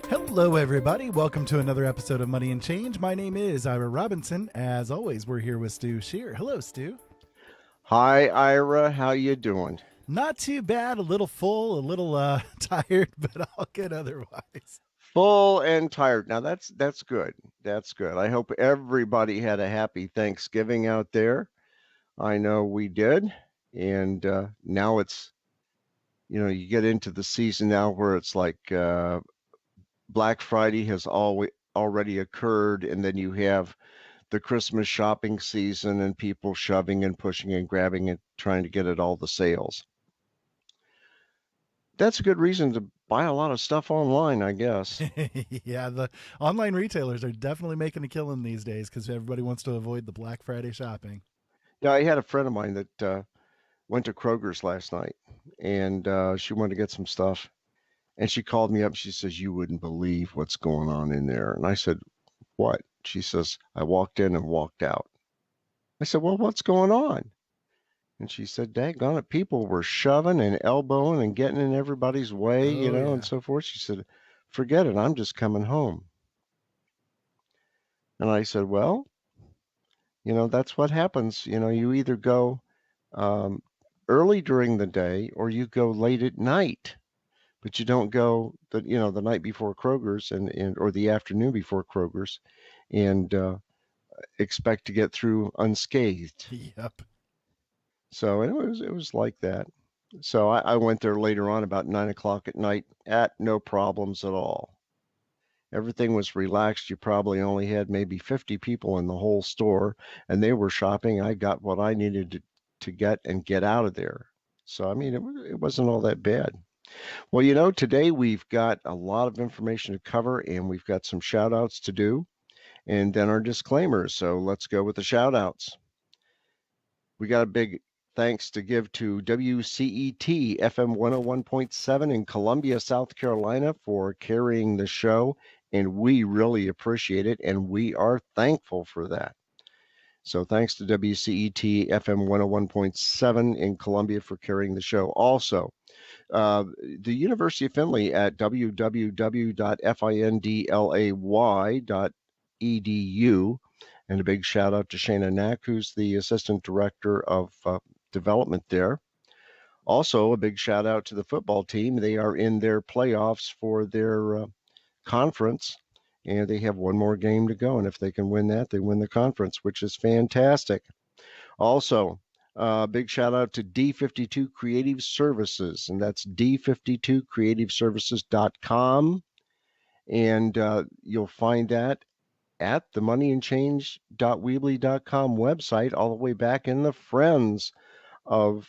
Hello, everybody. Welcome to another episode of Money and Change. My name is Ira Robinson. As always, we're here with Stu Shear. Hello, Stu. Hi, Ira. How you doing? Not too bad. A little full, a little tired, but all good otherwise. Full and tired. Now that's good. That's good. I hope everybody had a happy Thanksgiving out there. I know we did. And now it's, you get into the season now where it's like Black Friday has already occurred, and then you have the Christmas shopping season and people shoving and pushing and grabbing and trying to get at all the sales. That's a good reason to buy a lot of stuff online, I guess. Yeah, the online retailers are definitely making a killing these days because everybody wants to avoid the Black Friday shopping. Yeah, I had a friend of mine that went to Kroger's last night, and she wanted to get some stuff. And she called me up. She says, "You wouldn't believe what's going on in there." And I said, "What?" She says, "I walked in and walked out." I said, "Well, what's going on?" And she said, "Daggone it, people were shoving and elbowing and getting in everybody's way, Oh, yeah. and so forth." She said, "Forget it. I'm just coming home." And I said, "Well, that's what happens. You either go um, early during the day or you go late at night. But you don't go the night before Kroger's and or the afternoon before Kroger's and expect to get through unscathed." Yep. So it was like that. So I went there later on about 9 o'clock at night at no problems at all. Everything was relaxed. You probably only had maybe 50 people in the whole store, and they were shopping. I got what I needed to get and get out of there. So I mean, it wasn't all that bad. Well, today we've got a lot of information to cover and we've got some shout outs to do and then our disclaimers. So let's go with the shout outs. We got a big thanks to give to WCET FM 101.7 in Columbia, South Carolina for carrying the show. And we really appreciate it. And we are thankful for that. So thanks to WCET FM 101.7 in Columbia for carrying the show. Also, the University of Findlay at www.findlay.edu. And a big shout out to Shana Knack, who's the Assistant Director of Development there. Also, a big shout out to the football team. They are in their playoffs for their conference, and they have one more game to go. And if they can win that, they win the conference, which is fantastic. Also, big shout out to D52 Creative Services, and that's d52creativeservices.com. And you'll find that at the moneyandchange.weebly.com website, all the way back in the friends of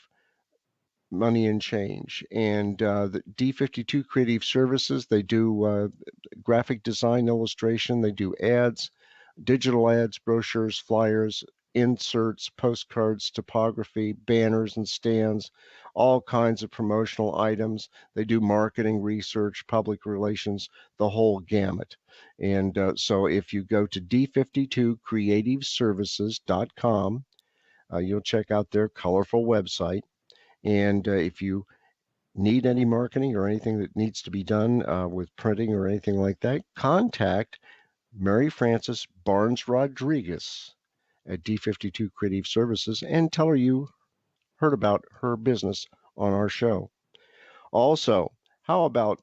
Money and Change. And the D52 Creative Services, they do graphic design, illustration, they do ads, digital ads, brochures, flyers, inserts, postcards, typography, banners and stands, all kinds of promotional items. They do marketing, research, public relations, the whole gamut. And so if you go to d52creativeservices.com, you'll check out their colorful website. And if you need any marketing or anything that needs to be done with printing or anything like that, contact Mary Frances Barnes Rodriguez at D52 Creative Services and tell her you heard about her business on our show. Also, how about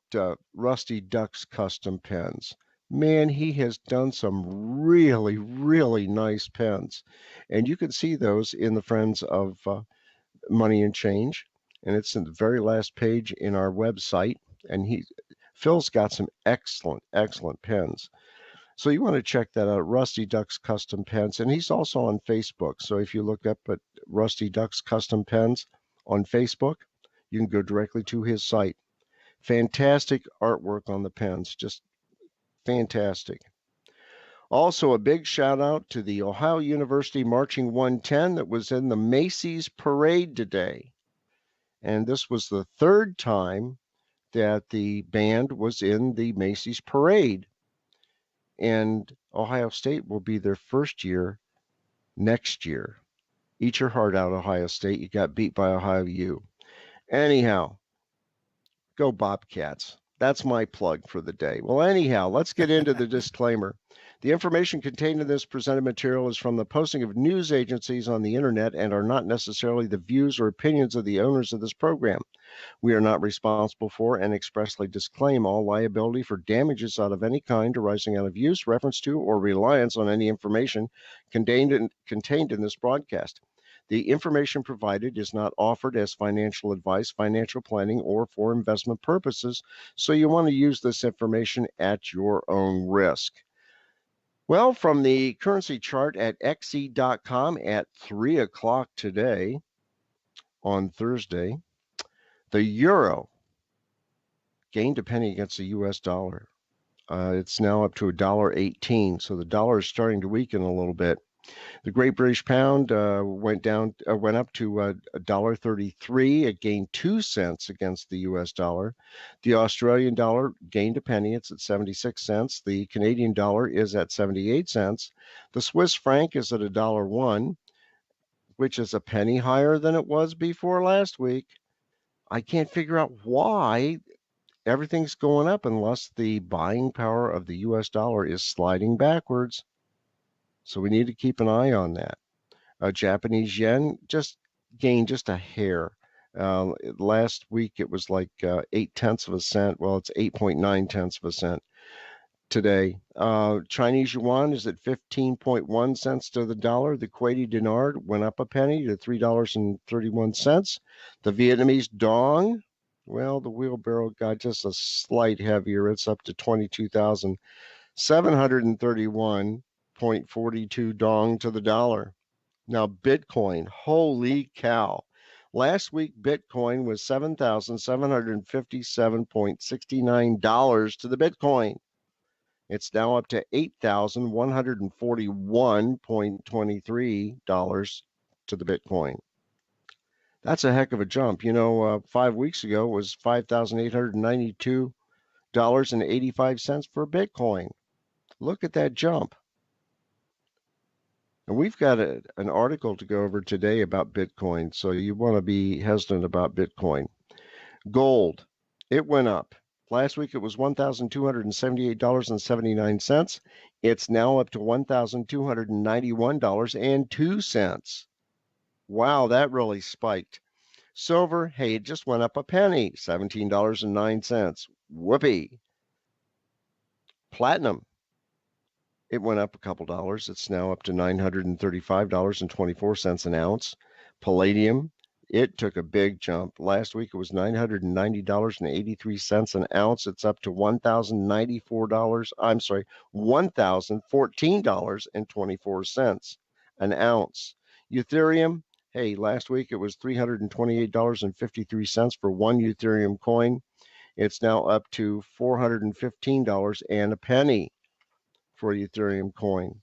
Rusty Duck's Custom Pens? Man, he has done some really, really nice pens. And you can see those in the Friends of Money and Change. And it's in the very last page in our website. And Phil's got some excellent, excellent pens. So you want to check that out, Rusty Duck's Custom Pens. And he's also on Facebook. So if you look up at Rusty Duck's Custom Pens on Facebook, you can go directly to his site. Fantastic artwork on the pens, just fantastic. Also, a big shout out to the Ohio University Marching 110 that was in the Macy's parade today. And this was the third time that the band was in the Macy's parade. And Ohio State will be their first year next year. Eat your heart out, Ohio State. You got beat by Ohio U. Anyhow, go Bobcats. That's my plug for the day. Well, anyhow, let's get into the disclaimer. The information contained in this presented material is from the posting of news agencies on the internet and are not necessarily the views or opinions of the owners of this program. We are not responsible for and expressly disclaim all liability for damages out of any kind arising out of use, reference to, or reliance on any information contained in this broadcast. The information provided is not offered as financial advice, financial planning, or for investment purposes, so you want to use this information at your own risk. Well, from the currency chart at xe.com at 3 o'clock today on Thursday, the euro gained a penny against the U.S. dollar. It's now up to $1.18, so the dollar is starting to weaken a little bit. The Great British Pound went up to $1.33. It gained 2 cents against the U.S. dollar. The Australian dollar gained a penny. It's at 76 cents. The Canadian dollar is at 78 cents. The Swiss franc is at $1.01, which is a penny higher than it was before last week. I can't figure out why everything's going up unless the buying power of the U.S. dollar is sliding backwards. So we need to keep an eye on that. Japanese yen just gained just a hair. Last week it was like 0.8 of a cent. Well, it's 8.9 of a cent today. Chinese yuan is at 15.1 cents to the dollar. The Kuwaiti dinar went up a penny to $3.31. The Vietnamese dong, well, the wheelbarrow got just a slight heavier. It's up to 22,731.42 dong to the dollar. Now, Bitcoin, holy cow. Last week, Bitcoin was $7,757.69 to the Bitcoin. It's now up to $8,141.23 to the Bitcoin. That's a heck of a jump. 5 weeks ago it was $5,892.85 for Bitcoin. Look at that jump. And we've got an article to go over today about Bitcoin, so you want to be hesitant about Bitcoin. Gold, it went up. Last week it was $1,278.79. It's now up to $1,291.02. Wow, that really spiked. Silver, hey, it just went up a penny, $17.09. Whoopee. Platinum, it went up a couple dollars. It's now up to $935.24 an ounce. Palladium, it took a big jump. Last week it was $990.83 an ounce. It's up to $1,014.24 an ounce. Ethereum, hey, last week it was $328.53 for one Ethereum coin. It's now up to $415 and a penny for Ethereum coin.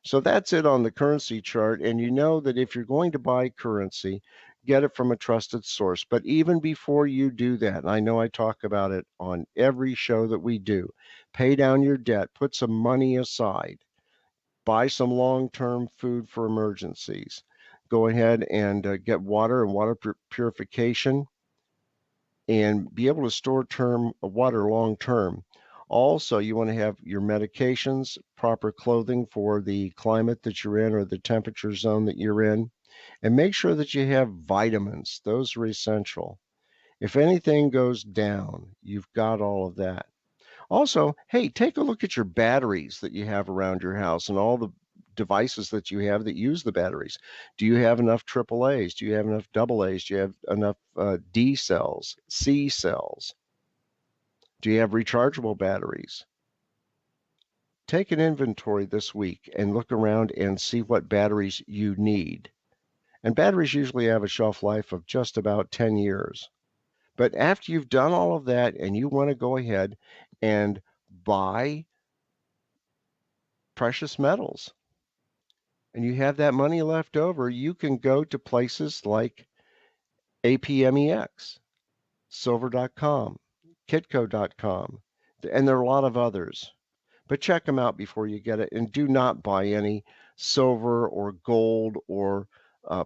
So that's it on the currency chart. And you know that if you're going to buy currency, get it from a trusted source. But even before you do that, and I know I talk about it on every show that we do, pay down your debt, put some money aside, buy some long-term food for emergencies. Go ahead and get water and water purification and be able to store water long-term. Also, you want to have your medications, proper clothing for the climate that you're in or the temperature zone that you're in, and make sure that you have vitamins. Those are essential. If anything goes down, you've got all of that. Also, hey, take a look at your batteries that you have around your house and all the devices that you have that use the batteries. Do you have enough AAAs? Do you have enough AAs? Do you have enough D cells, C cells? Do you have rechargeable batteries? Take an inventory this week and look around and see what batteries you need. And batteries usually have a shelf life of just about 10 years. But after you've done all of that and you want to go ahead and buy precious metals and you have that money left over, you can go to places like APMEX, Silver.com, Kitco.com, and there are a lot of others. But check them out before you get it, and do not buy any silver or gold or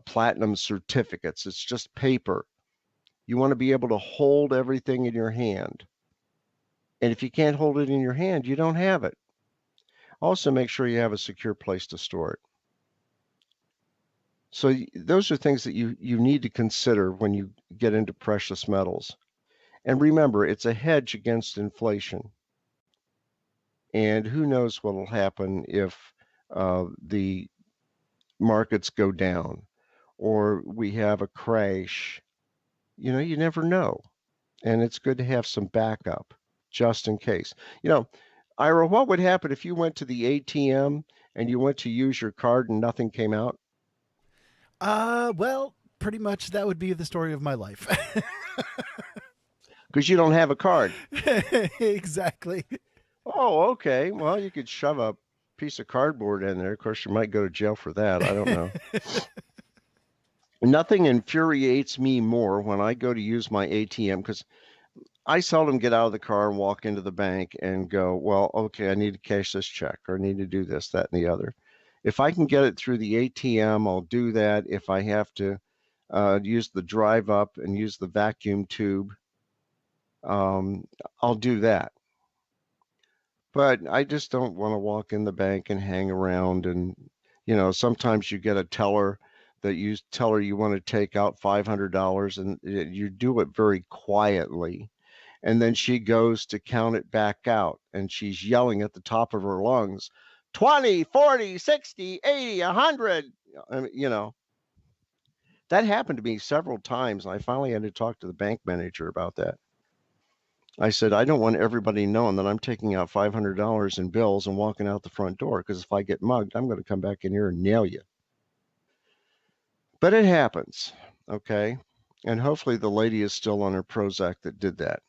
platinum certificates. It's just paper. You want to be able to hold everything in your hand. And if you can't hold it in your hand, you don't have it. Also, make sure you have a secure place to store it. So those are things that you need to consider when you get into precious metals. And remember, it's a hedge against inflation. And who knows what will happen if the markets go down or we have a crash. You never know. And it's good to have some backup just in case. Ira, what would happen if you went to the ATM and you went to use your card and nothing came out? Well, pretty much that would be the story of my life. Because you don't have a card. Exactly. Oh, okay. Well, you could shove a piece of cardboard in there. Of course, you might go to jail for that. I don't know. Nothing infuriates me more when I go to use my ATM because I seldom get out of the car and walk into the bank and go, well, okay, I need to cash this check or I need to do this, that, and the other. If I can get it through the ATM, I'll do that. If I have to use the drive up and use the vacuum tube, I'll do that. But I just don't want to walk in the bank and hang around. And, sometimes you get a teller that you tell her you want to take out $500 and you do it very quietly. And then she goes to count it back out and she's yelling at the top of her lungs, 20, 40, 60, 80, 100. That happened to me several times. And I finally had to talk to the bank manager about that. I said, I don't want everybody knowing that I'm taking out $500 in bills and walking out the front door because if I get mugged, I'm going to come back in here and nail you. But it happens, okay? And hopefully the lady is still on her Prozac that did that.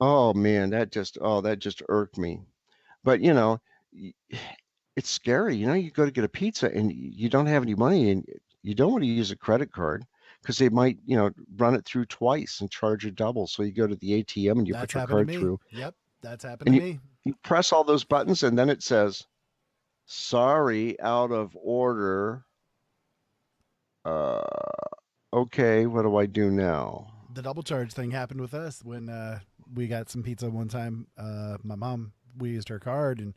Oh man, that just irked me. But it's scary. You go to get a pizza and you don't have any money and you don't want to use a credit card because they might, run it through twice and charge you double. So you go to the ATM and you That's put your happened to card me. through. Yep, that's happened And to me. you press all those buttons and then it says, sorry, out of order. Okay, what do I do now? The double charge thing happened with us when we got some pizza one time. My mom, we used her card and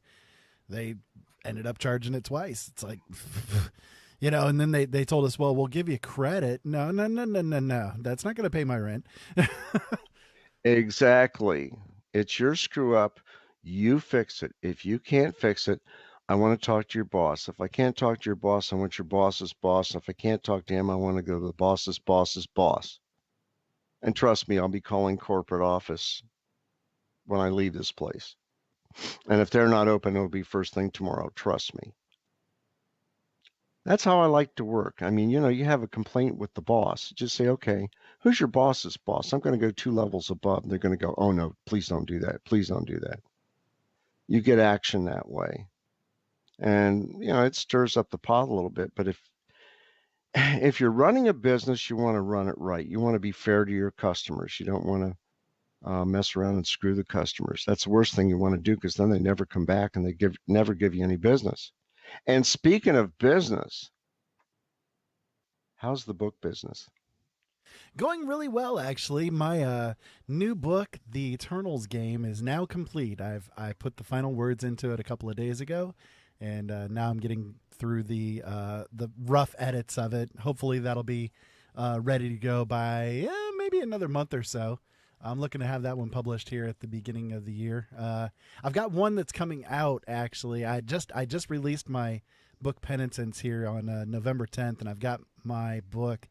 they ended up charging it twice. It's like, and then they told us, well, we'll give you credit. No. That's not going to pay my rent. Exactly. It's your screw up. You fix it. If you can't fix it, I want to talk to your boss. If I can't talk to your boss, I want your boss's boss. If I can't talk to him, I want to go to the boss's boss's boss. And trust me, I'll be calling corporate office when I leave this place. And if they're not open, it'll be first thing tomorrow. Trust me. That's how I like to work. I mean, you have a complaint with the boss. Just say, okay, who's your boss's boss? I'm going to go 2 levels above. They're going to go, oh no, please don't do that. Please don't do that. You get action that way. And, it stirs up the pot a little bit. But if you're running a business, you want to run it right. You want to be fair to your customers. You don't want to mess around and screw the customers. That's the worst thing you want to do because then they never come back and they never give you any business. And speaking of business, how's the book business? Going really well, actually. My new book, The Eternals Game, is now complete. I put the final words into it a couple of days ago, and now I'm getting through the rough edits of it. Hopefully, that'll be ready to go by maybe another month or so. I'm looking to have that one published here at the beginning of the year. I've got one that's coming out actually. I just released my book Penitence here on November 10th, and I've got my book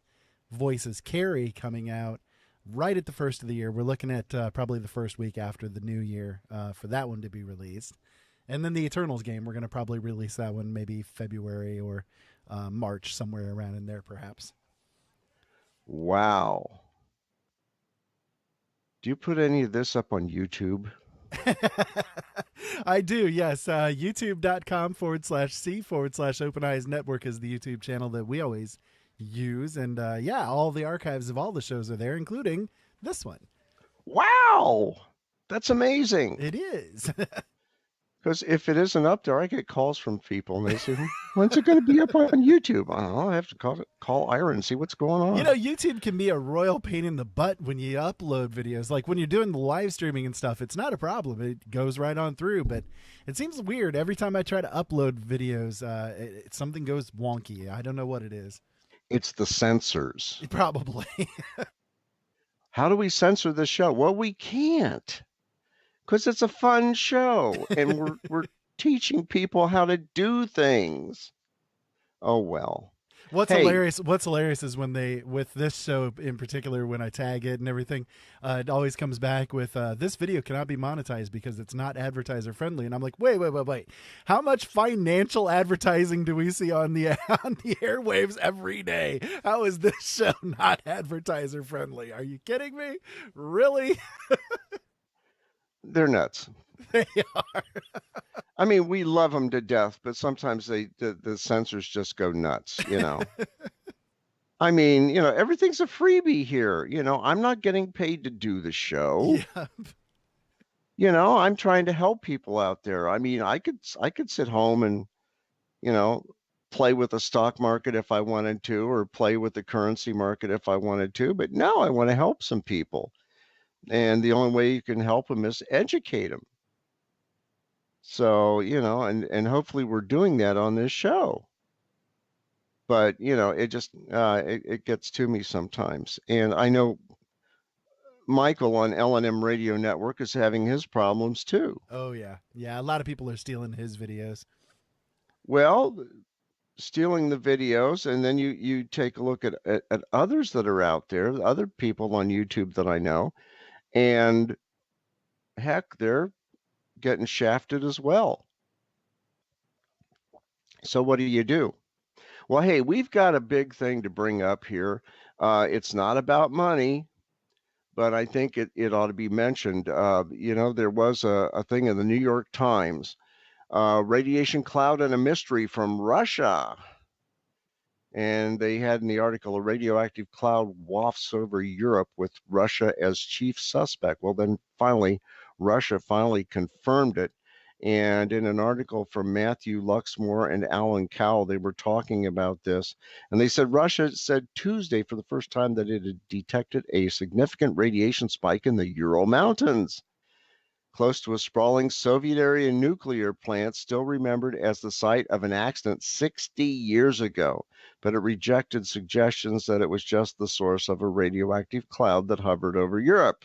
Voices Carry coming out right at the first of the year. We're looking at probably the first week after the new year for that one to be released. And then the Eternals Game, we're going to probably release that one maybe February or March, somewhere around in there perhaps. Wow. Do you put any of this up on YouTube? I do, yes. YouTube.com/C/, Open Eyes Network is the YouTube channel that we always use. And yeah, all the archives of all the shows are there, including this one. Wow, that's amazing. It is. Because if it isn't up there, I get calls from people and they say, when's it going to be up on YouTube? I don't know. I have to call Ira and see what's going on. You know, YouTube can be a royal pain in the butt when you upload videos. Like when you're doing the live streaming and stuff, it's not a problem. It goes right on through. But it seems weird. Every time I try to upload videos, something goes wonky. I don't know what it is. It's the censors. Probably. How do we censor the show? Well, we can't. Because it's a fun show and we're teaching people how to do things. Oh well. What's hilarious is when they, with this show in particular, when I tag it and everything, it always comes back with this video cannot be monetized because it's not advertiser friendly. And I'm like, wait. How much financial advertising do we see on the airwaves every day? How is this show not advertiser friendly? Are you kidding me? Really? They're nuts. They are. I mean, we love them to death, but sometimes the censors just go nuts, you know. I mean, you know, everything's a freebie here. You know, I'm not getting paid to do the show. Yeah. You know, I'm trying to help people out there. I mean, I could sit home and, you know, play with the stock market if I wanted to, or play with the currency market if I wanted to, but no, I want to help some people. And the only way you can help them is educate them. So, you know, and hopefully we're doing that on this show. But, you know, it just, it gets to me sometimes. And I know Michael on L&M Radio Network is having his problems too. Oh, yeah. Yeah, a lot of people are stealing his videos. Well, stealing the videos, and then you take a look at others that are out there, other people on YouTube that I know, and heck, they're getting shafted as well. So what do? Well, hey, we've got a big thing to bring up here. It's not about money, but I think it ought to be mentioned. You know, there was a thing in the New York Times, radiation cloud and a mystery from Russia. And they had in the article, a radioactive cloud wafts over Europe with Russia as chief suspect. Well, then Russia finally confirmed it. And in an article from Matthew Luxmore and Alan Cowell, they were talking about this. And they said Russia said Tuesday for the first time that it had detected a significant radiation spike in the Ural Mountains, close to a sprawling Soviet-era nuclear plant still remembered as the site of an accident 60 years ago. But it rejected suggestions that it was just the source of a radioactive cloud that hovered over Europe.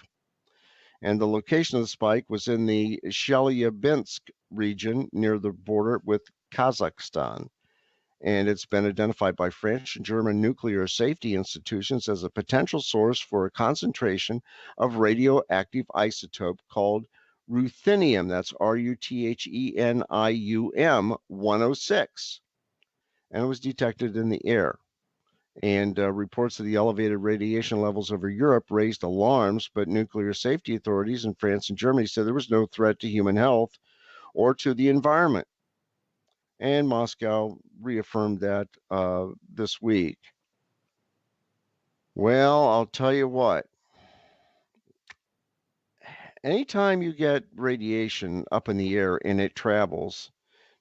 And the location of the spike was in the Chelyabinsk region near the border with Kazakhstan. And it's been identified by French and German nuclear safety institutions as a potential source for a concentration of radioactive isotope called ruthenium. That's Ruthenium 106. And it was detected in the air. And reports of the elevated radiation levels over Europe raised alarms, but nuclear safety authorities in France and Germany said there was no threat to human health or to the environment. And Moscow reaffirmed that this week. Well, I'll tell you what. Anytime you get radiation up in the air and it travels,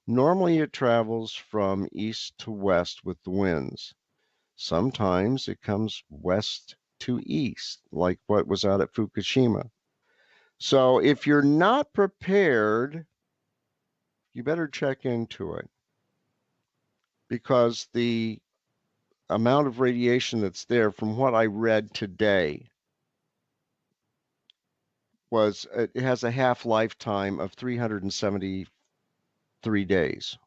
normally it travels from east to west with the winds. Sometimes it comes west to east, like what was out at Fukushima. So if you're not prepared, you better check into it, because the amount of radiation that's there, from what I read today, it has a half-lifetime of 373 days.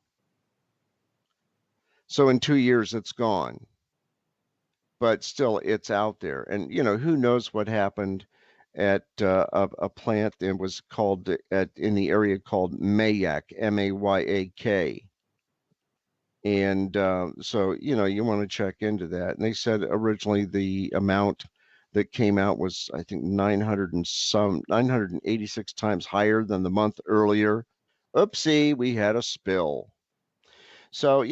So in 2 years, it's gone. But still, it's out there. And, you know, who knows what happened at a plant that was called in the area called Mayak, Mayyak. And so, you know, you want to check into that. And they said originally the amount that came out was, I think, 986 times higher than the month earlier. Oopsie, we had a spill. So,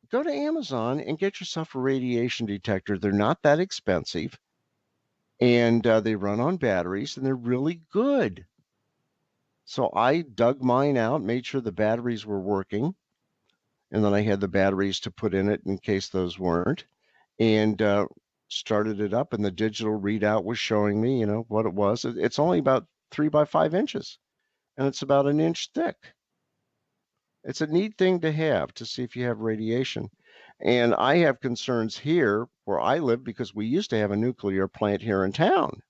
go to Amazon and get yourself a radiation detector. They're not that expensive, and they run on batteries, and they're really good. So I dug mine out, made sure the batteries were working, and then I had the batteries to put in it in case those weren't, and started it up, and the digital readout was showing me, what it was. It's only about 3 by 5 inches, and it's about an inch thick. It's a neat thing to have to see if you have radiation. And I have concerns here where I live because we used to have a nuclear plant here in town.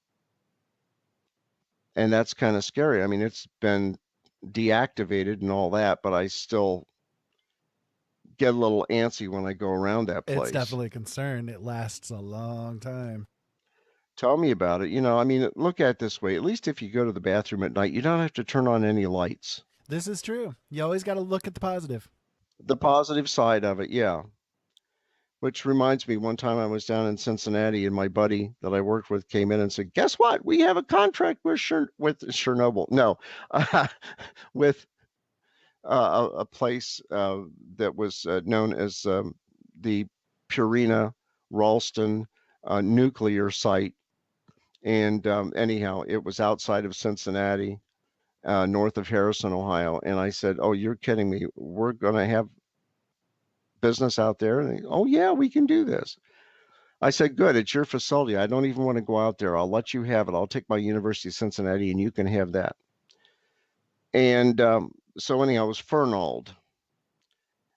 And that's kind of scary. I mean, it's been deactivated and all that, but I still get a little antsy when I go around that It's place. definitely a concern. It lasts a long time. Tell me about it. I mean, look at it this way. At least if you go to the bathroom at night, you don't have to turn on any lights. This is true. You always got to look at the positive. The positive side of it, yeah. Which reminds me, one time I was down in Cincinnati, and my buddy that I worked with came in and said, "Guess what? We have a contract with Chernobyl. No, with a place that was known as the Purina Ralston nuclear site." And anyhow, it was outside of Cincinnati, north of Harrison, Ohio. And I said, "Oh, you're kidding me. We're going to have business out there?" And they, "Oh, yeah, we can do this." I said, "Good. It's your facility. I don't even want to go out there. I'll let you have it. I'll take my University of Cincinnati and you can have that." And so anyhow, it was Fernald.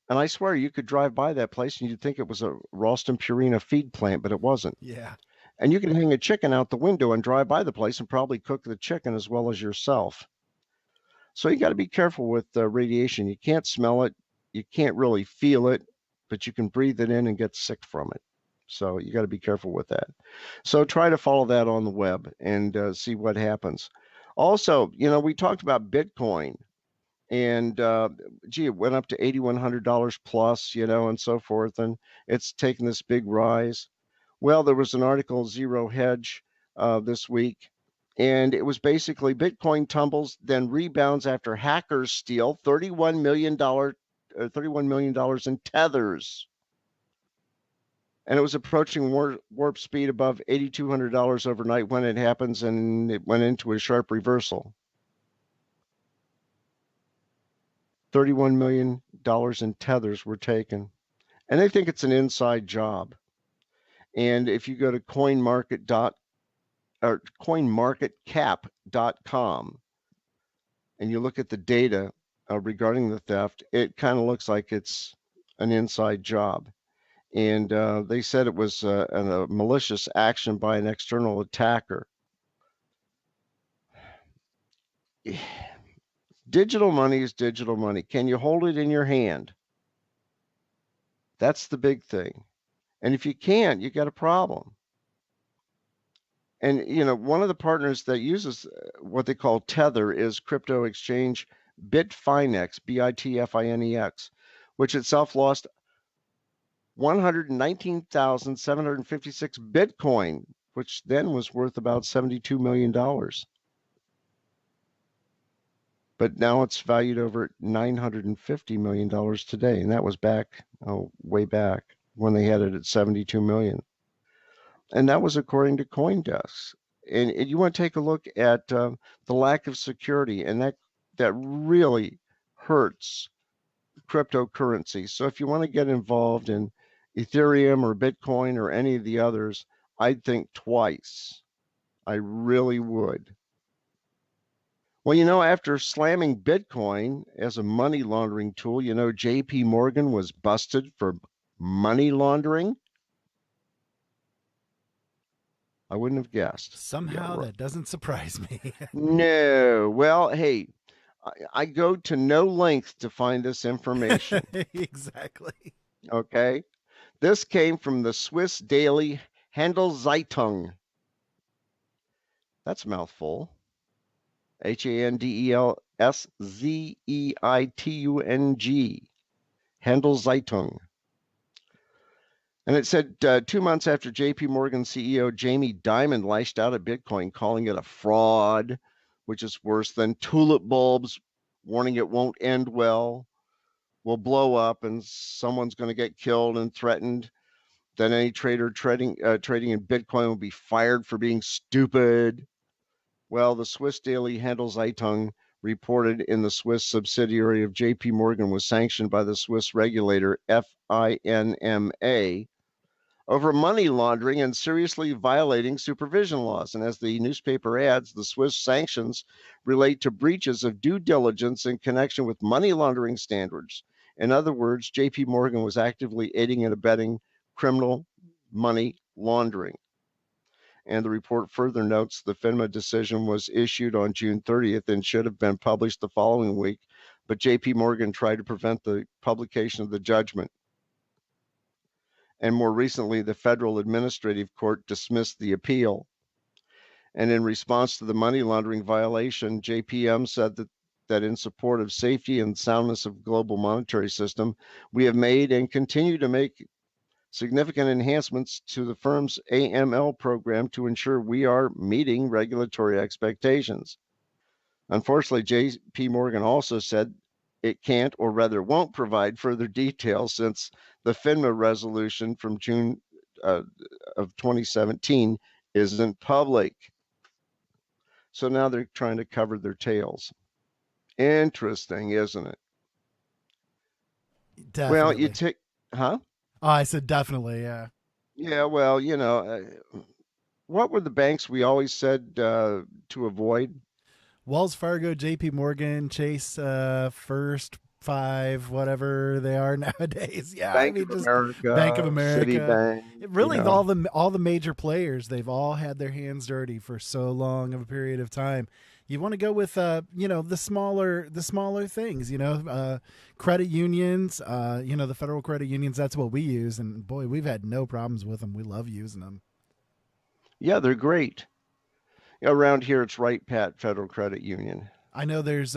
And I swear you could drive by that place and you'd think it was a Ralston Purina feed plant, but it wasn't. Yeah. And you could hang a chicken out the window and drive by the place and probably cook the chicken as well as yourself. So you got to be careful with radiation. You can't smell it. You can't really feel it, but you can breathe it in and get sick from it. So you got to be careful with that. So try to follow that on the web and see what happens. Also, we talked about Bitcoin, and gee, it went up to $8,100 plus, and so forth, and it's taken this big rise. Well, there was an article, Zero Hedge, this week, and it was basically Bitcoin tumbles, then rebounds after hackers steal $31 million in tethers. And it was approaching warp speed above $8,200 overnight when it happens, and it went into a sharp reversal. $31 million in tethers were taken. And they think it's an inside job. And if you go to coinmarketcap.com and you look at the data regarding the theft, it kind of looks like it's an inside job. And they said it was a malicious action by an external attacker. Digital money is digital money. Can you hold it in your hand? That's the big thing. And if you can't, you got a problem. And one of the partners that uses what they call Tether is crypto exchange Bitfinex, Bitfinex, which itself lost 119,756 Bitcoin, which then was worth about $72 million. But now it's valued over $950 million today. And that was way back when they had it at 72 million. And that was according to CoinDesk. And you want to take a look at the lack of security, and that really hurts cryptocurrency. So if you want to get involved in Ethereum or Bitcoin or any of the others, I'd think twice. I really would. Well, after slamming Bitcoin as a money laundering tool, JP Morgan was busted for money laundering. I wouldn't have guessed. Somehow that doesn't surprise me. No. Well, hey, I go to no length to find this information. Exactly. Okay. This came from the Swiss daily Handelszeitung. That's a mouthful. Handelszeitung. Handelszeitung. And it said 2 months after JP Morgan CEO Jamie Dimon lashed out at Bitcoin, calling it a fraud, which is worse than tulip bulbs, warning it won't end well, will blow up, and someone's going to get killed and threatened. That any trader trading in Bitcoin will be fired for being stupid. Well, the Swiss daily Handelszeitung reported in the Swiss subsidiary of JP Morgan was sanctioned by the Swiss regulator FINMA over money laundering and seriously violating supervision laws. And as the newspaper adds, the Swiss sanctions relate to breaches of due diligence in connection with money laundering standards. In other words, JP Morgan was actively aiding and abetting criminal money laundering. And the report further notes the FINMA decision was issued on June 30th and should have been published the following week, but JP Morgan tried to prevent the publication of the judgment. And more recently, the Federal Administrative Court dismissed the appeal. And in response to the money laundering violation, JPM said that in support of safety and soundness of global monetary system, we have made and continue to make significant enhancements to the firm's AML program to ensure we are meeting regulatory expectations. Unfortunately, JP Morgan also said it can't, or rather won't, provide further details since the FINMA resolution from June of 2017 isn't public. So now they're trying to cover their tails. Interesting, isn't it? Definitely. Well, you take, huh? Oh, I said definitely, yeah. Yeah, well, what were the banks we always said to avoid? Wells Fargo, J.P. Morgan, Chase, First, Five, whatever they are nowadays. Yeah, Bank of America, Bank of America, Citibank. Really, all the major players, they've all had their hands dirty for so long of a period of time. You want to go with the smaller things, credit unions, the federal credit unions. That's what we use, and boy, we've had no problems with them. We love using them. Yeah, they're great. Around here, it's Right Pat Federal Credit Union. I know there's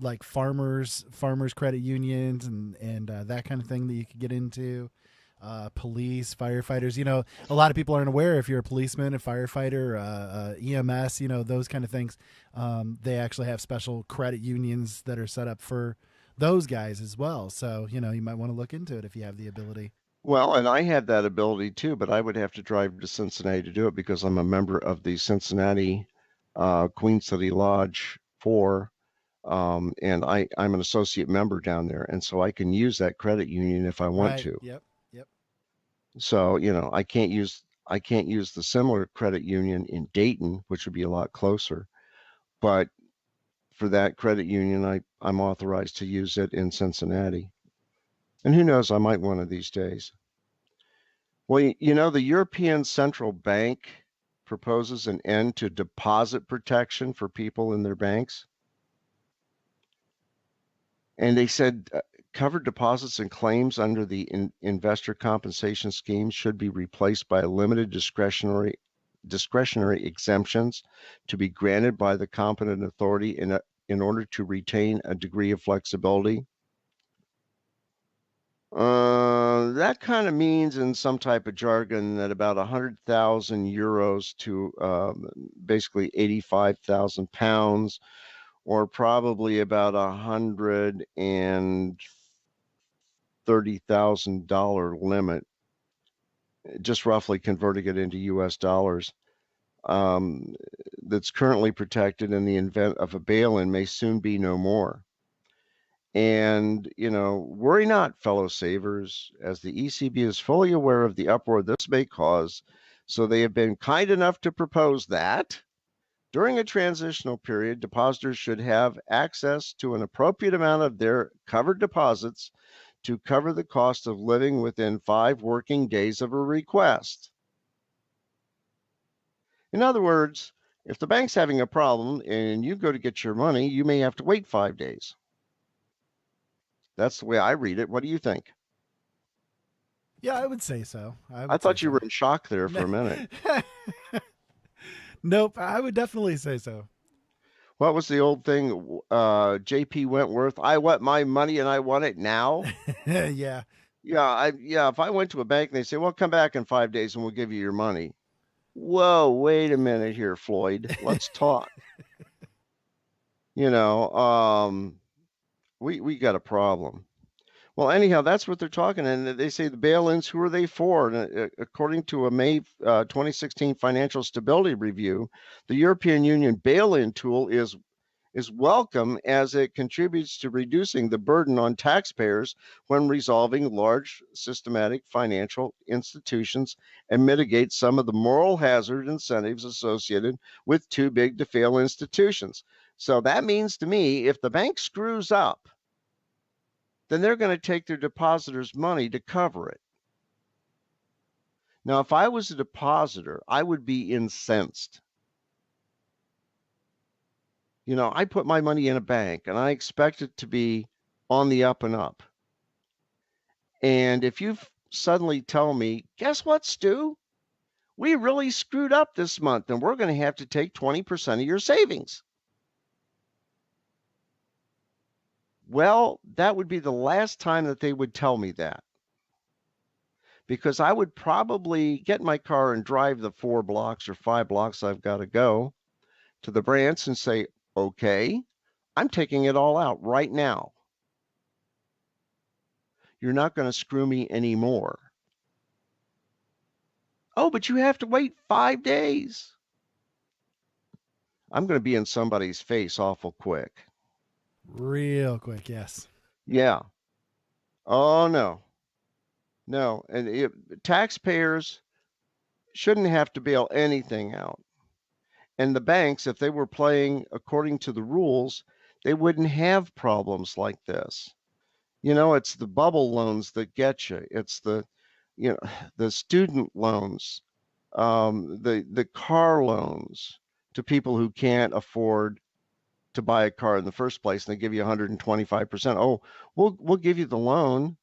like farmers credit unions and that kind of thing that you could get into. Police, firefighters. A lot of people aren't aware if you're a policeman, a firefighter, EMS. Those kind of things. They actually have special credit unions that are set up for those guys as well. So you might want to look into it if you have the ability. Well, and I have that ability too, but I would have to drive to Cincinnati to do it because I'm a member of the Cincinnati Queen City Lodge 4, and I'm an associate member down there, and so I can use that credit union if I want to. Yep. So I can't use the similar credit union in Dayton, which would be a lot closer, but for that credit union, I'm authorized to use it in Cincinnati. And who knows, I might one of these days. Well, the European Central Bank proposes an end to deposit protection for people in their banks. And they said covered deposits and claims under the investor compensation scheme should be replaced by limited discretionary exemptions to be granted by the competent authority in order to retain a degree of flexibility. That kind of means in some type of jargon that about 100,000 euros to basically 85,000 pounds, or probably about $130,000 limit, just roughly converting it into US dollars, that's currently protected in the event of a bail-in may soon be no more. And, worry not, fellow savers, as the ECB is fully aware of the uproar this may cause. So they have been kind enough to propose that during a transitional period, depositors should have access to an appropriate amount of their covered deposits to cover the cost of living within 5 working days of a request. In other words, if the bank's having a problem and you go to get your money, you may have to wait 5 days. That's the way I read it. What do you think? Yeah, I would say so. I thought you were in shock there for a minute. Nope, I would definitely say so. What was the old thing? J.P. Wentworth, I want my money and I want it now. Yeah. Yeah, if I went to a bank and they say, well, come back in 5 days and we'll give you your money. Whoa, wait a minute here, Floyd. Let's talk. You know, we got a problem. Well, anyhow, that's what they're talking. And they say the bail-ins, who are they for? And according to a May 2016 financial stability review, the European Union bail-in tool is welcome as it contributes to reducing the burden on taxpayers when resolving large systematic financial institutions and mitigates some of the moral hazard incentives associated with too big to fail institutions. So that means to me, if the bank screws up, then they're going to take their depositors' money to cover it. Now, if I was a depositor, I would be incensed. You know, I put my money in a bank and I expect it to be on the up and up. And if you suddenly tell me, guess what, Stu? We really screwed up this month and we're going to have to take 20% of your savings. Well, that would be the last time that they would tell me that. Because I would probably get in my car and drive the 4 blocks or 5 blocks I've got to go to the branch and say, okay, I'm taking it all out right now. You're not going to screw me anymore. Oh, but you have to wait 5 days. I'm going to be in somebody's face awful quick. Real quick, yes. Yeah. Oh, no. No. And taxpayers shouldn't have to bail anything out. And the banks, if they were playing according to the rules, they wouldn't have problems like this. You know, it's the bubble loans that get you. It's the student loans, the car loans to people who can't afford to buy a car in the first place, and they give you 125%. Oh, we'll give you the loan,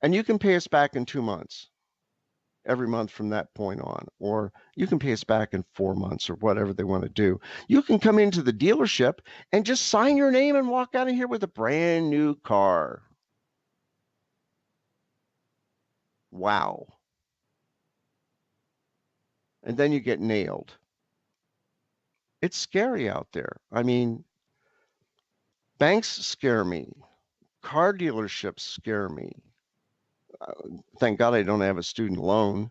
and you can pay us back in 2 months, every month from that point on, or you can pay us back in 4 months or whatever they want to do. You can come into the dealership and just sign your name and walk out of here with a brand new car. Wow. And then you get nailed. It's scary out there. I mean, banks scare me. Car dealerships scare me. Thank God I don't have a student loan.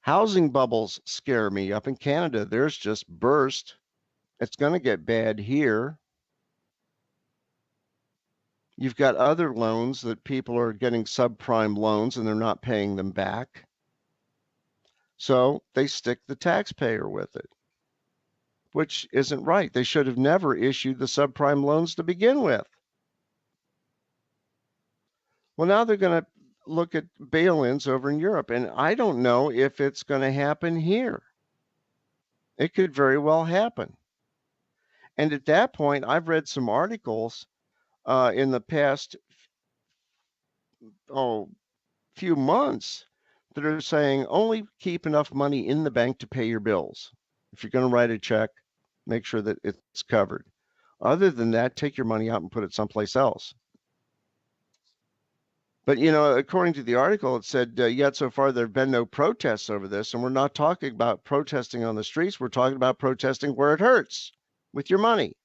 Housing bubbles scare me. Up in Canada, there's just burst. It's going to get bad here. You've got other loans that people are getting subprime loans and they're not paying them back. So they stick the taxpayer with it, which isn't right. They should have never issued the subprime loans to begin with. Well, now they're going to look at bail-ins over in Europe, and I don't know if it's going to happen here. It could very well happen. And at that point, I've read some articles in the past few months that are saying only keep enough money in the bank to pay your bills. If you're going to write a check, make sure that it's covered. Other than that, take your money out and put it someplace else. But, you know, according to the article, it said, yet so far there have been no protests over this. And we're not talking about protesting on the streets. We're talking about protesting where it hurts with your money.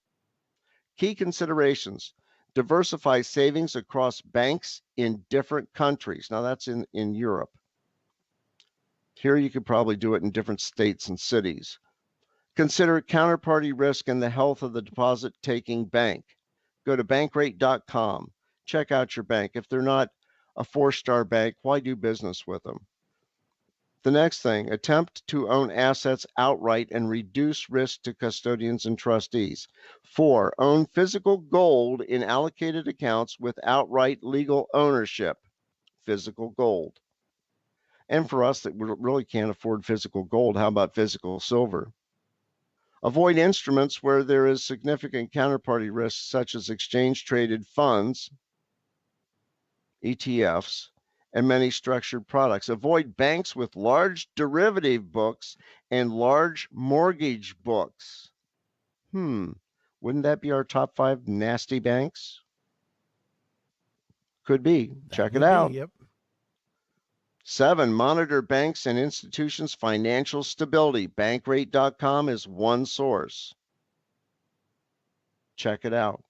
Key considerations: diversify savings across banks in different countries. Now, that's in Europe. Here, you could probably do it in different states and cities. Consider counterparty risk and the health of the deposit taking bank. Go to bankrate.com. Check out your bank. If they're not a 4-star bank, why do business with them? The next thing, attempt to own assets outright and reduce risk to custodians and trustees. 4, own physical gold in allocated accounts with outright legal ownership. Physical gold. And for us that really can't afford physical gold, how about physical silver? Avoid instruments where there is significant counterparty risk, such as exchange-traded funds, ETFs, and many structured products. Avoid banks with large derivative books and large mortgage books. Wouldn't that be our top 5 nasty banks? Could be. That Check it would be. out. Yep. 7, monitor banks and institutions' financial stability. Bankrate.com is one source. Check it out.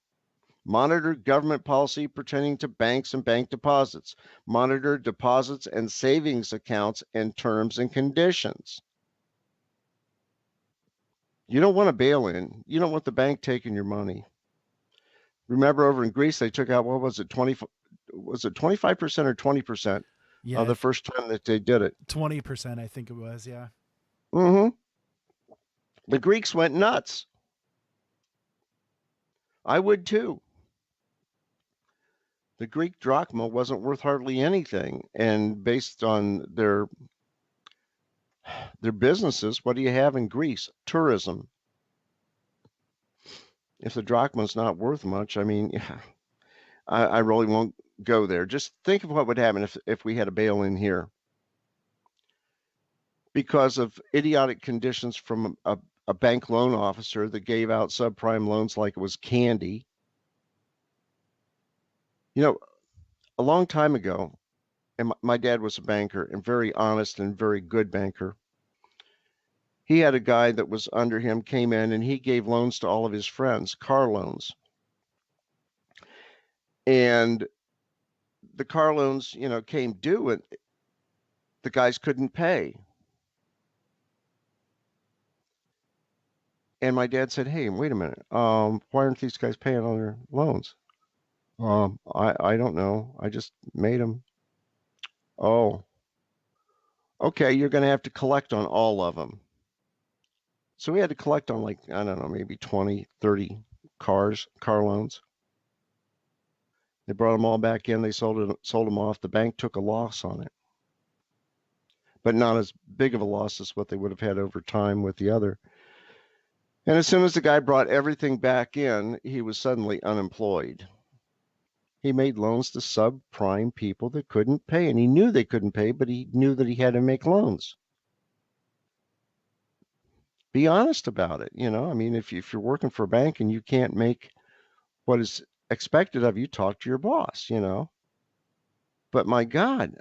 Monitor government policy pertaining to banks and bank deposits. Monitor deposits and savings accounts and terms and conditions. You don't want a bail-in. You don't want the bank taking your money. Remember over in Greece, they took out, what was it, 25% or 20% Yeah. the first time that they did it? 20%, I think it was. Yeah. Mm-hmm. The Greeks went nuts. I would too. The Greek drachma wasn't worth hardly anything. And based on their businesses, what do you have in Greece? Tourism. If the drachma's not worth much, I mean, I really won't go there. Just think of what would happen if we had a bail-in here. Because of idiotic conditions from a bank loan officer that gave out subprime loans like it was candy. You know, a long time ago, and my dad was a banker, and very honest and very good banker. He had a guy that was under him, came in, and he gave loans to all of his friends, car loans. And the car loans, came due, and the guys couldn't pay. And my dad said, "Hey, wait a minute. Why aren't these guys paying on their loans?" I don't know. I just made them. Oh, okay. You're going to have to collect on all of them. So we had to collect on, like, I don't know, maybe 20, 30 car loans. They brought them all back in. They sold them off. The bank took a loss on it, but not as big of a loss as what they would have had over time with the other. And as soon as the guy brought everything back in, he was suddenly unemployed. He made loans to subprime people that couldn't pay, and he knew they couldn't pay, but he knew that he had to make loans. Be honest about it. I mean, if you're working for a bank and you can't make what is expected of you, talk to your boss, But my God,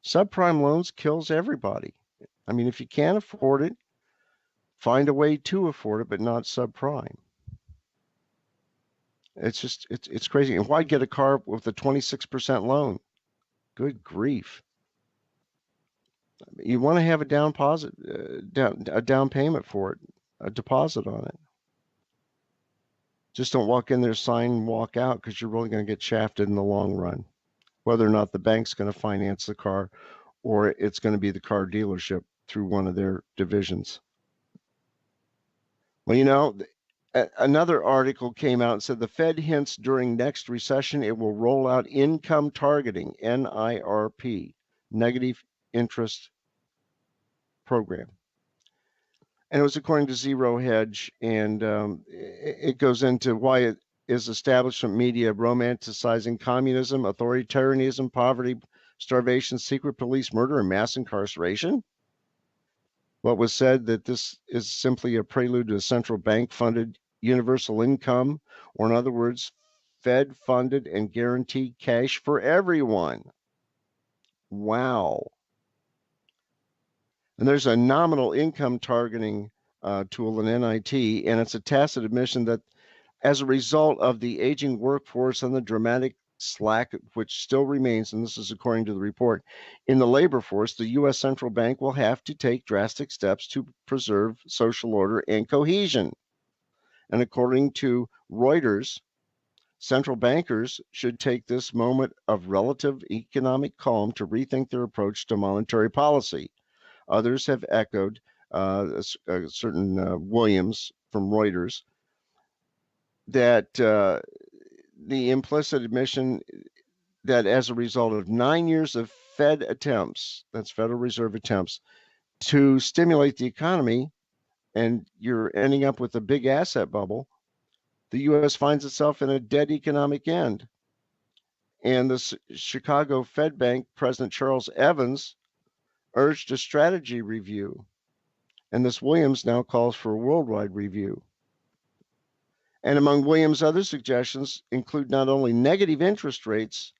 subprime loans kills everybody. I mean, if you can't afford it, find a way to afford it, but not subprime. It's just, it's crazy. And why get a car with a 26% loan? Good grief. You want to have a down payment for it, a deposit on it. Just don't walk in there, sign, and walk out, because you're really going to get shafted in the long run. Whether or not the bank's going to finance the car, or it's going to be the car dealership through one of their divisions. Well, another article came out and said the Fed hints during next recession it will roll out income targeting, NIRP, negative interest program. And it was according to Zero Hedge, and it goes into why it is establishment media romanticizing communism, authoritarianism, poverty, starvation, secret police, murder, and mass incarceration. What was said that this is simply a prelude to a central bank-funded universal income, or in other words, Fed-funded and guaranteed cash for everyone. Wow. And there's a nominal income targeting tool in NIT, and it's a tacit admission that as a result of the aging workforce and the dramatic slack which still remains, and this is according to the report, in the labor force, the U.S. Central Bank will have to take drastic steps to preserve social order and cohesion. And according to Reuters, central bankers should take this moment of relative economic calm to rethink their approach to monetary policy. Others have echoed a certain Williams from Reuters that the implicit admission that as a result of 9 years of Fed attempts, that's Federal Reserve attempts, to stimulate the economy, and you're ending up with a big asset bubble, the U.S. finds itself in a dead economic end. And the Chicago Fed Bank President Charles Evans urged a strategy review. And this Williams now calls for a worldwide review. And among Williams' other suggestions include not only negative interest rates,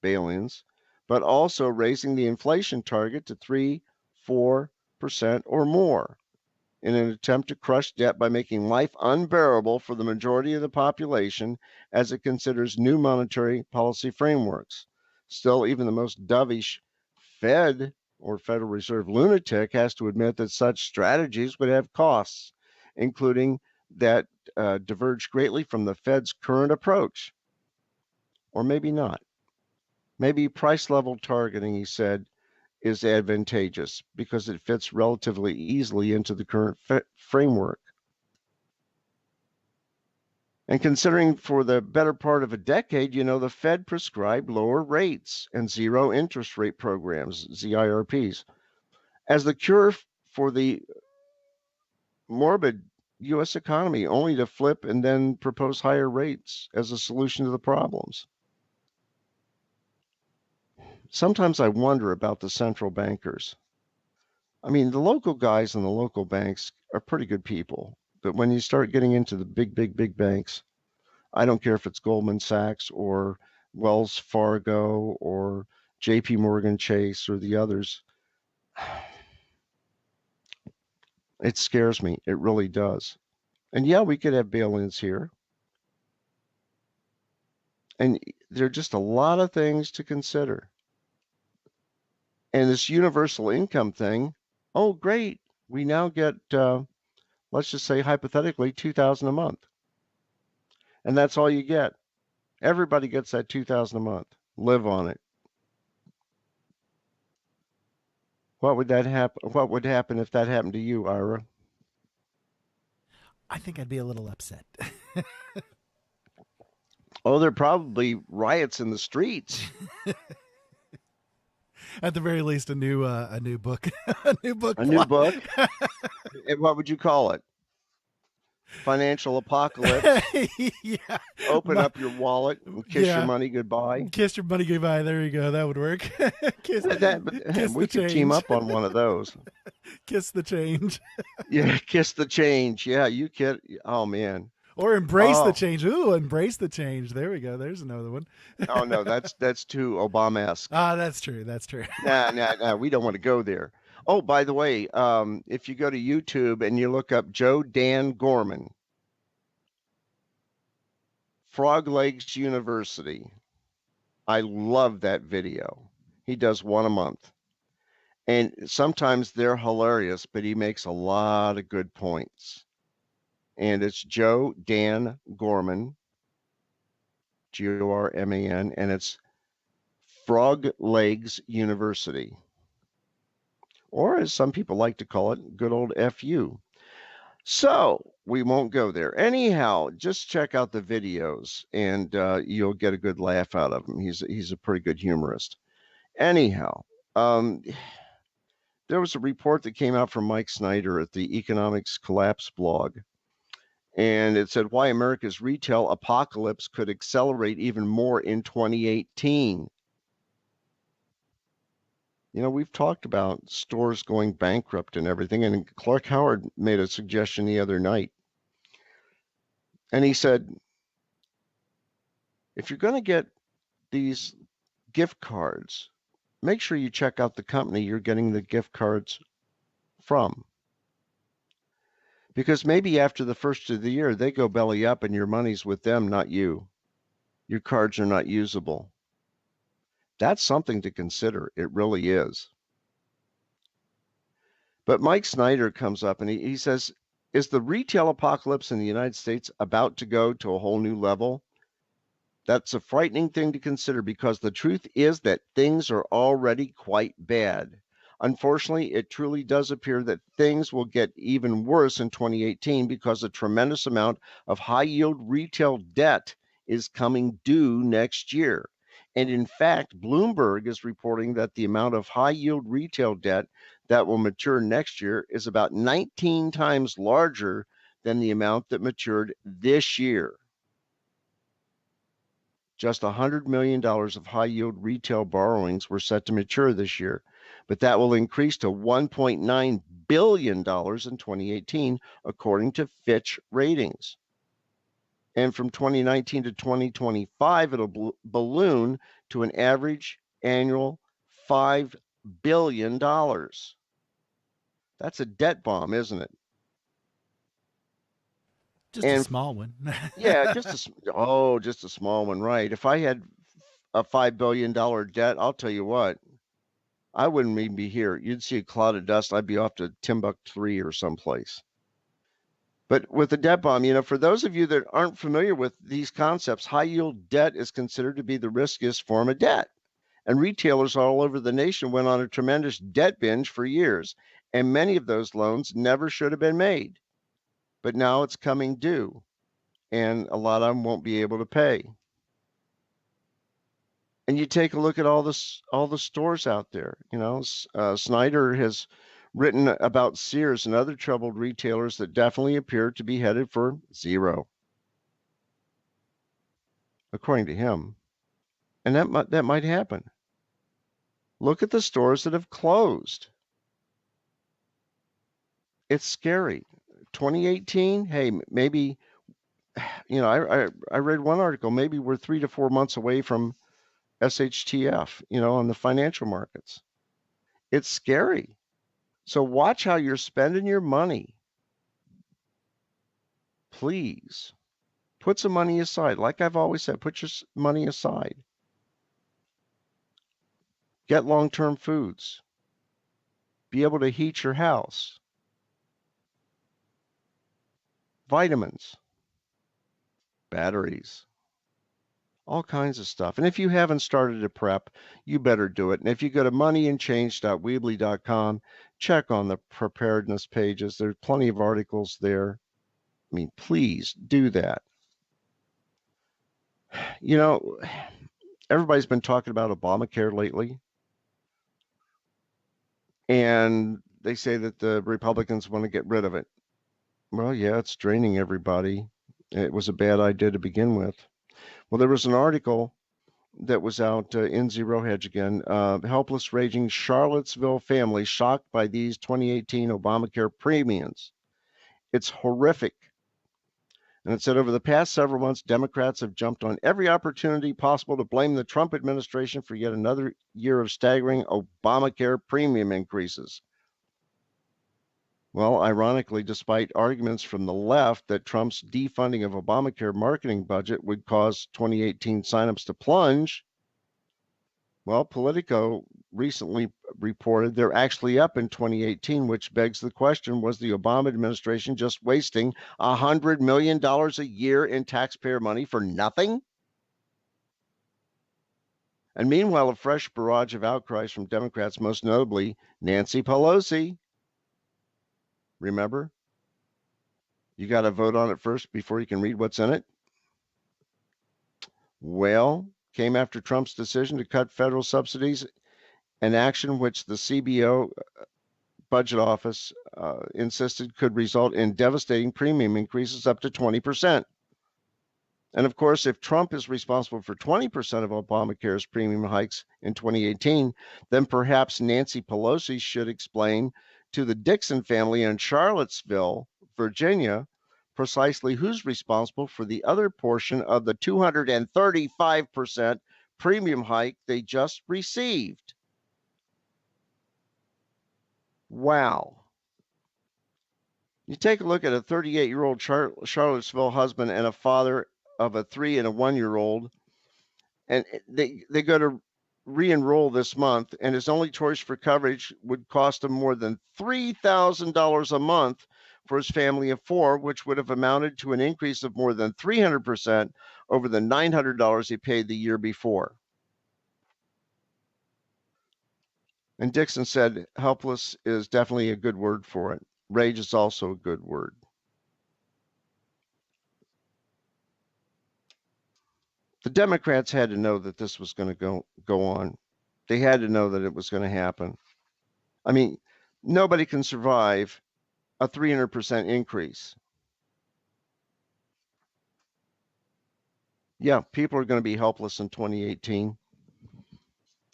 bail-ins, but also raising the inflation target to 3, 4% or more in an attempt to crush debt by making life unbearable for the majority of the population as it considers new monetary policy frameworks. Still, even the most dovish Fed or Federal Reserve lunatic has to admit that such strategies would have costs, including that diverge greatly from the Fed's current approach. Or maybe not. Maybe price level targeting, he said, is advantageous because it fits relatively easily into the current framework. And considering for the better part of a decade, the Fed prescribed lower rates and zero interest rate programs, ZIRPs, as the cure for the morbid U.S. economy, only to flip and then propose higher rates as a solution to the problems. Sometimes I wonder about the central bankers. I mean, the local guys in the local banks are pretty good people. But when you start getting into the big banks, I don't care if it's Goldman Sachs or Wells Fargo or JP Morgan Chase or the others. It scares me. It really does. And yeah, we could have bail-ins here. And there are just a lot of things to consider. And this universal income thing, oh, great. We now get, let's just say hypothetically, $2,000 a month. And that's all you get. Everybody gets that $2,000 a month. Live on it. What would happen if that happened to you, Ira? I think I'd be a little upset. Oh, there are probably riots in the streets. At the very least, a new book, a new book. A new book. And what would you call it? Financial apocalypse. Yeah. Open up your wallet and kiss your money goodbye. Kiss your money goodbye. There you go. That would work. kiss we could team up on one of those. Kiss the change. Yeah, kiss the change. Yeah, you kid. Oh man. Or embrace the change. Ooh, embrace the change. There we go. There's another one. Oh no, that's too Obama-esque. Ah, that's true. That's true. Nah. We don't want to go there. Oh, by the way, if you go to YouTube and you look up Joe Dan Gorman, Frog Legs University, I love that video. He does one a month. And sometimes they're hilarious, but he makes a lot of good points. And it's Joe Dan Gorman, Gorman, and it's Frog Legs University. Or as some people like to call it, good old FU. So we won't go there. Anyhow, just check out the videos and you'll get a good laugh out of him. He's a pretty good humorist. Anyhow, there was a report that came out from Mike Snyder at the Economics Collapse blog. And it said why America's retail apocalypse could accelerate even more in 2018. We've talked about stores going bankrupt and everything, and Clark Howard made a suggestion the other night. And he said, if you're going to get these gift cards, make sure you check out the company you're getting the gift cards from. Because maybe after the first of the year, they go belly up and your money's with them, not you. Your cards are not usable. That's something to consider. It really is. But Mike Snyder comes up and he says, is the retail apocalypse in the United States about to go to a whole new level? That's a frightening thing to consider because the truth is that things are already quite bad. Unfortunately, it truly does appear that things will get even worse in 2018 because a tremendous amount of high-yield retail debt is coming due next year. And in fact, Bloomberg is reporting that the amount of high-yield retail debt that will mature next year is about 19 times larger than the amount that matured this year. Just $100 million of high-yield retail borrowings were set to mature this year, but that will increase to $1.9 billion in 2018, according to Fitch Ratings. And from 2019 to 2025, it'll balloon to an average annual $5 billion. That's a debt bomb, isn't it? Just a And small one. yeah, just a small one, right? If I had a $5 billion debt, I'll tell you what, I wouldn't even be here. You'd see a cloud of dust. I'd be off to Timbuktu or someplace. But with the debt bomb, for those of you that aren't familiar with these concepts, high yield debt is considered to be the riskiest form of debt. And retailers all over the nation went on a tremendous debt binge for years. And many of those loans never should have been made. But now it's coming due. And a lot of them won't be able to pay. And you take a look at all the stores out there. Snyder has written about Sears and other troubled retailers that definitely appear to be headed for zero, according to him. And that might happen. Look at the stores that have closed. It's scary. 2018, hey, maybe, I read one article, maybe we're 3 to 4 months away from SHTF, on the financial markets. It's scary. So watch how you're spending your money. Please put some money aside. Like I've always said, put your money aside. Get long-term foods. Be able to heat your house. Vitamins. Batteries. All kinds of stuff. And if you haven't started to prep, you better do it. And if you go to moneyandchange.weebly.com, check on the preparedness pages. There's plenty of articles there. I mean, please do that. Everybody's been talking about Obamacare lately. And they say that the Republicans want to get rid of it. Well, yeah, it's draining everybody. It was a bad idea to begin with. Well, there was an article that was out in Zero Hedge again. Helpless raging Charlottesville family shocked by these 2018 Obamacare premiums. It's horrific. And it said over the past several months, Democrats have jumped on every opportunity possible to blame the Trump administration for yet another year of staggering Obamacare premium increases. Well, ironically, despite arguments from the left that Trump's defunding of Obamacare marketing budget would cause 2018 signups to plunge, well, Politico recently reported they're actually up in 2018, which begs the question, was the Obama administration just wasting $100 million a year in taxpayer money for nothing? And meanwhile, a fresh barrage of outcries from Democrats, most notably Nancy Pelosi. Remember? You got to vote on it first before you can read what's in it. Well, came after Trump's decision to cut federal subsidies, an action which the CBO budget office insisted could result in devastating premium increases up to 20%. And of course, if Trump is responsible for 20% of Obamacare's premium hikes in 2018, then perhaps Nancy Pelosi should explain to the Dixon family in Charlottesville, Virginia, precisely who's responsible for the other portion of the 235% premium hike they just received. Wow. You take a look at a 38-year-old Charlottesville husband and a father of a 3 and a 1-year-old, and they go to re-enroll this month, and his only choice for coverage would cost him more than $3,000 a month for his family of 4, which would have amounted to an increase of more than 300% over the $900 he paid the year before. And Dixon said, helpless is definitely a good word for it. Rage is also a good word. The Democrats had to know that this was going to go on. They had to know that it was going to happen. I mean, nobody can survive a 300% increase. Yeah, people are going to be helpless in 2018.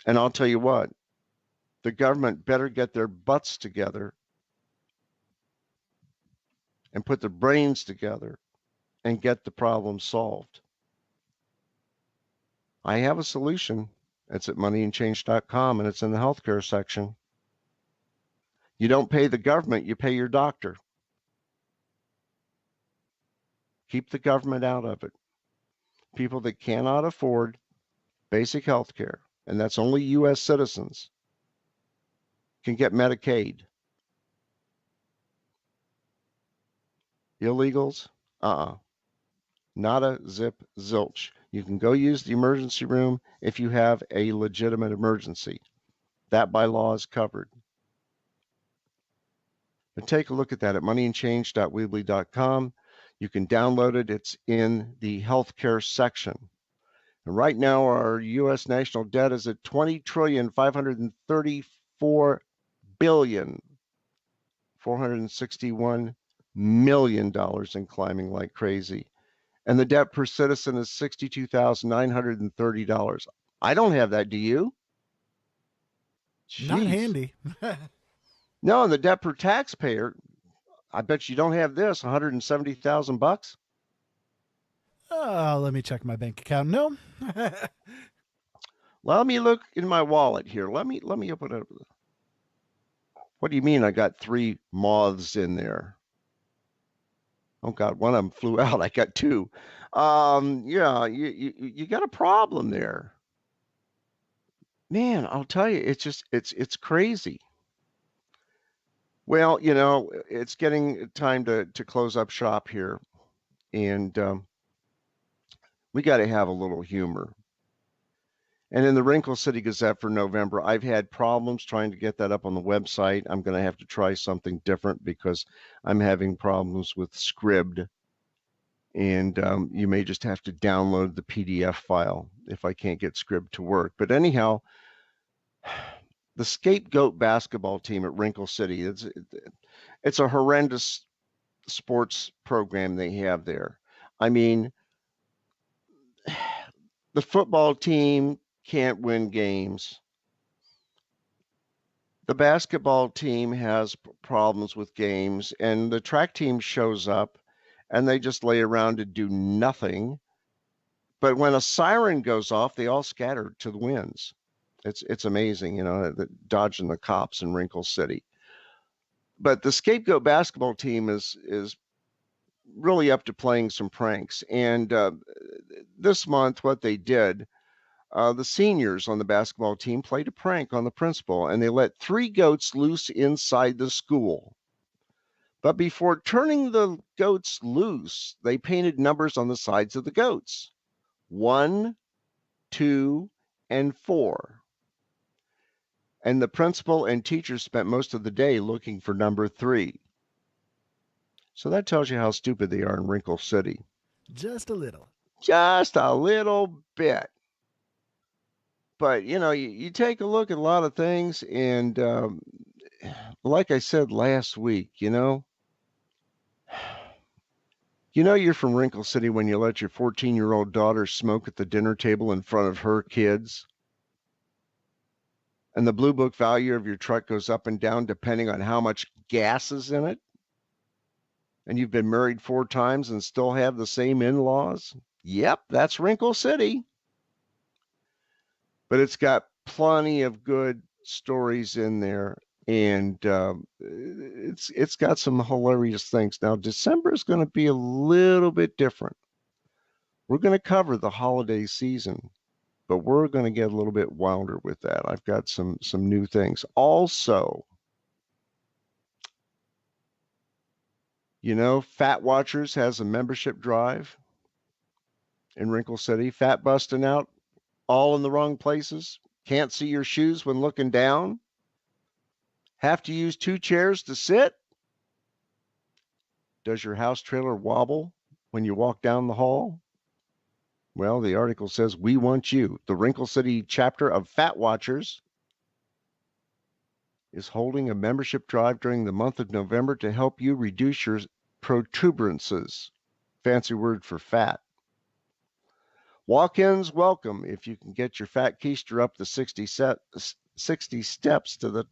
And I'll tell you what, the government better get their butts together and put their brains together and get the problem solved. I have a solution. It's at moneyandchange.com, and it's in the healthcare section. You don't pay the government, you pay your doctor. Keep the government out of it. People that cannot afford basic health care, and that's only U.S. citizens, can get Medicaid. Illegals, not a zip zilch. You can go use the emergency room if you have a legitimate emergency. That by law is covered. But take a look at that at moneyandchange.weebly.com. You can download it. It's in the healthcare section. And right now, our U.S. national debt is at $20,534,461,000,000 and climbing like crazy. And the debt per citizen is $62,930. I don't have that. Do you? Jeez. Not handy. No, and the debt per taxpayer, I bet you don't have this, $170,000. Let me check my bank account. No. Let me look in my wallet here. Let me open it up. What do you mean I got 3 moths in there? Oh God, one of them flew out. I got 2. Yeah, you got a problem there. Man, I'll tell you, it's crazy. Well, it's getting time to close up shop here, and we got to have a little humor. And in the Wrinkle City Gazette for November, I've had problems trying to get that up on the website. I'm going to have to try something different because I'm having problems with Scribd. And you may just have to download the PDF file if I can't get Scribd to work. But anyhow, the Scapegoat basketball team at Wrinkle City, it's a horrendous sports program they have there. I mean, the football team can't win games. The basketball team has problems with games, and the track team shows up and they just lay around to do nothing. But when a siren goes off, they all scatter to the winds. It's amazing, dodging the cops in Wrinkle City. But the Scapegoat basketball team is really up to playing some pranks. And this month, what they did, the seniors on the basketball team played a prank on the principal, and they let 3 goats loose inside the school. But before turning the goats loose, they painted numbers on the sides of the goats: 1, 2, and 4. And the principal and teachers spent most of the day looking for number 3. So that tells you how stupid they are in Wrinkle City. Just a little. Just a little bit. But, you take a look at a lot of things, and like I said last week, you're from Wrinkle City when you let your 14-year-old daughter smoke at the dinner table in front of her kids. And the Blue Book value of your truck goes up and down depending on how much gas is in it. And you've been married 4 times and still have the same in-laws. Yep, that's Wrinkle City. But it's got plenty of good stories in there, and it's got some hilarious things. Now, December is going to be a little bit different. We're going to cover the holiday season, but we're going to get a little bit wilder with that. I've got some new things. Also, Fat Watchers has a membership drive in Wrinkle City. Fat busting out, all in the wrong places. Can't see your shoes when looking down. Have to use 2 chairs to sit. Does your house trailer wobble when you walk down the hall? Well, the article says, we want you. The Wrinkle City chapter of Fat Watchers is holding a membership drive during the month of November to help you reduce your protuberances. Fancy word for fat. Walk-ins welcome if you can get your fat keister up the 60 steps to the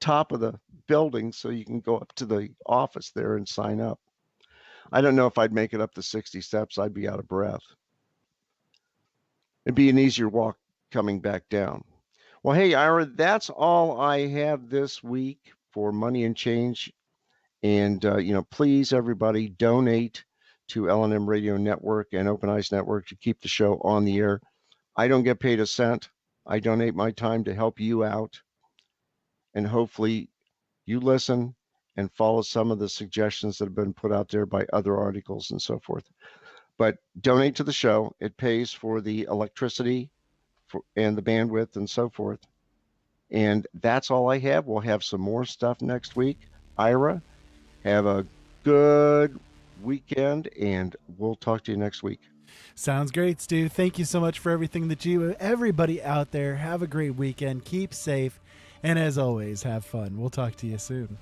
top of the building so you can go up to the office there and sign up. I don't know if I'd make it up the 60 steps. I'd be out of breath. It'd be an easier walk coming back down. Well, hey, Ira, that's all I have this week for Money and Change. And, please, everybody, donate to L&M Radio Network and Open Eyes Network to keep the show on the air. I don't get paid a cent. I donate my time to help you out. And hopefully you listen and follow some of the suggestions that have been put out there by other articles and so forth. But donate to the show. It pays for the electricity and the bandwidth and so forth. And that's all I have. We'll have some more stuff next week. Ira, have a good weekend, and we'll talk to you next week. Sounds great, Stu. Thank you so much for everything that you, everybody out there, have a great weekend. Keep safe. And as always, have fun. We'll talk to you soon.